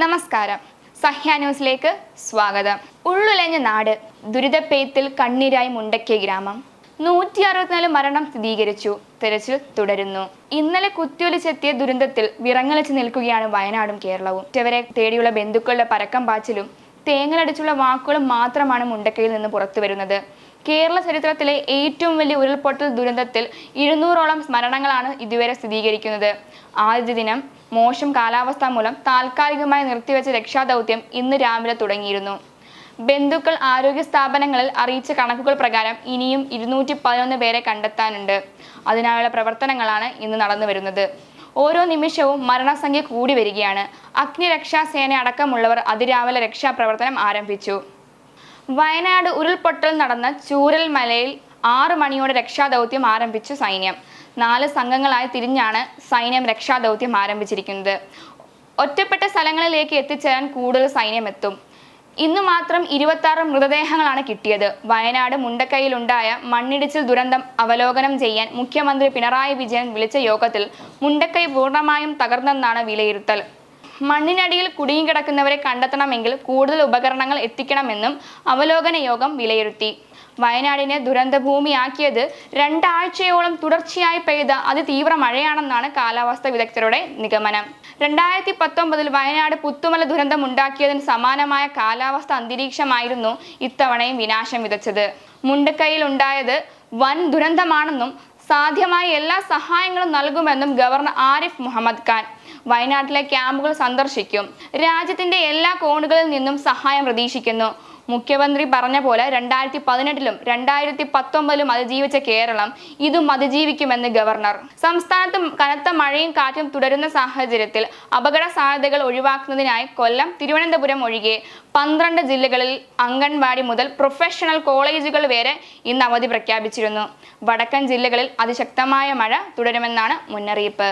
നമസ്കാരം. സഹ്യ ന്യൂസിലേക്ക് സ്വാഗതം. ഉള്ളുലഞ്ഞ നാട്, ദുരിതപ്പെയ്ത്തിൽ കണ്ണീരായി മുണ്ടക്കൈ ഗ്രാമം. 164 മരണം സ്ഥിരീകരിച്ചു. തെരച്ചിൽ തുടരുന്നു. ഇന്നലെ കുത്തിയൊലിച്ചെത്തിയ ദുരന്തത്തിൽ വിറങ്ങലിച്ചു നിൽക്കുകയാണ് വയനാടും കേരളവും. ഇവരെ തേടിയുള്ള ബന്ധുക്കളുടെ പരക്കം പാച്ചിലും തേങ്ങലടിച്ചുള്ള വാക്കുകളും മാത്രമാണ് മുണ്ടക്കൈയിൽ നിന്ന് പുറത്തു വരുന്നത്. കേരള ചരിത്രത്തിലെ ഏറ്റവും വലിയ ഉരുൾപൊട്ടൽ ദുരന്തത്തിൽ 200ഓളം മരണങ്ങളാണ് ഇതുവരെ സ്ഥിരീകരിക്കുന്നത്. ആദ്യ ദിനം മോശം കാലാവസ്ഥ മൂലം താൽക്കാലികമായി നിർത്തിവെച്ച രക്ഷാദൗത്യം ഇന്ന് രാവിലെ തുടങ്ങിയിരുന്നു. ബന്ധുക്കൾ ആരോഗ്യ സ്ഥാപനങ്ങളിൽ അറിയിച്ച കണക്കുകൾ പ്രകാരം ഇനിയും 211 പേരെ കണ്ടെത്താനുണ്ട്. അതിനായുള്ള പ്രവർത്തനങ്ങളാണ് ഇന്ന് നടന്നു വരുന്നത്. ഓരോ നിമിഷവും മരണസംഖ്യ കൂടി വരികയാണ്. അഗ്നിരക്ഷാസേന അടക്കമുള്ളവർ അതിരാവിലെ രക്ഷാപ്രവർത്തനം ആരംഭിച്ചു. വയനാട് ഉരുൾപൊട്ടൽ നടന്ന ചൂരൽ മലയിൽ 6 മണിയോടെ രക്ഷാദൗത്യം ആരംഭിച്ചു സൈന്യം. 4 സംഘങ്ങളായി തിരിഞ്ഞാണ് സൈന്യം രക്ഷാദൗത്യം ആരംഭിച്ചിരിക്കുന്നത്. ഒറ്റപ്പെട്ട സ്ഥലങ്ങളിലേക്ക് എത്തിച്ചേരാൻ കൂടുതൽ സൈന്യം എത്തും. ഇന്നു മാത്രം 26 മൃതദേഹങ്ങളാണ് കിട്ടിയത്. വയനാട് മുണ്ടക്കൈയിലുണ്ടായ മണ്ണിടിച്ചിൽ ദുരന്തം അവലോകനം ചെയ്യാൻ മുഖ്യമന്ത്രി പിണറായി വിജയൻ വിളിച്ച യോഗത്തിൽ മുണ്ടക്കൈ പൂർണ്ണമായും തകർന്നെന്നാണ് വിലയിരുത്തൽ. മണ്ണിനടിയിൽ കുടുങ്ങിക്കിടക്കുന്നവരെ കണ്ടെത്തണമെങ്കിൽ കൂടുതൽ ഉപകരണങ്ങൾ എത്തിക്കണമെന്നും അവലോകന യോഗം വിലയിരുത്തി. വയനാടിനെ ദുരന്തഭൂമിയാക്കിയത് 2 ആഴ്ചയോളം തുടർച്ചയായി പെയ്ത അതിതീവ്ര മഴയാണെന്നാണ് കാലാവസ്ഥാ വിദഗ്ധരുടെ നിഗമനം. 2019 വയനാട് പുത്തുമല ദുരന്തം ഉണ്ടാക്കിയതിന് സമാനമായ കാലാവസ്ഥ അന്തരീക്ഷമായിരുന്നു ഇത്തവണയും വിനാശം വിതച്ചത്. മുണ്ടക്കൈയിൽ ഉണ്ടായത് വൻ ദുരന്തമാണെന്നും സാധ്യമായ എല്ലാ സഹായങ്ങളും നൽകുമെന്നും ഗവർണർ ആരിഫ് മുഹമ്മദ് ഖാൻ വയനാട്ടിലെ ക്യാമ്പുകൾ സന്ദർശിക്കും. രാജ്യത്തിന്റെ എല്ലാ കോണുകളിൽ നിന്നും സഹായം പ്രതീക്ഷിക്കുന്നു. മുഖ്യമന്ത്രി പറഞ്ഞ പോലെ 2018-ലും 2019-ലും അതിജീവിച്ച കേരളം ഇതും അതിജീവിക്കുമെന്ന് ഗവർണർ. സംസ്ഥാനത്ത് കനത്ത മഴയും കാറ്റും തുടരുന്ന സാഹചര്യത്തിൽ അപകട സാധ്യതകൾ ഒഴിവാക്കുന്നതിനായി കൊല്ലം, തിരുവനന്തപുരം ഒഴികെ 12 ജില്ലകളിൽ അംഗൻവാടി മുതൽ പ്രൊഫഷണൽ കോളേജുകൾ വരെ ഇന്ന് അവധി പ്രഖ്യാപിച്ചിരുന്നു. വടക്കൻ ജില്ലകളിൽ അതിശക്തമായ മഴ തുടരുമെന്നാണ് മുന്നറിയിപ്പ്.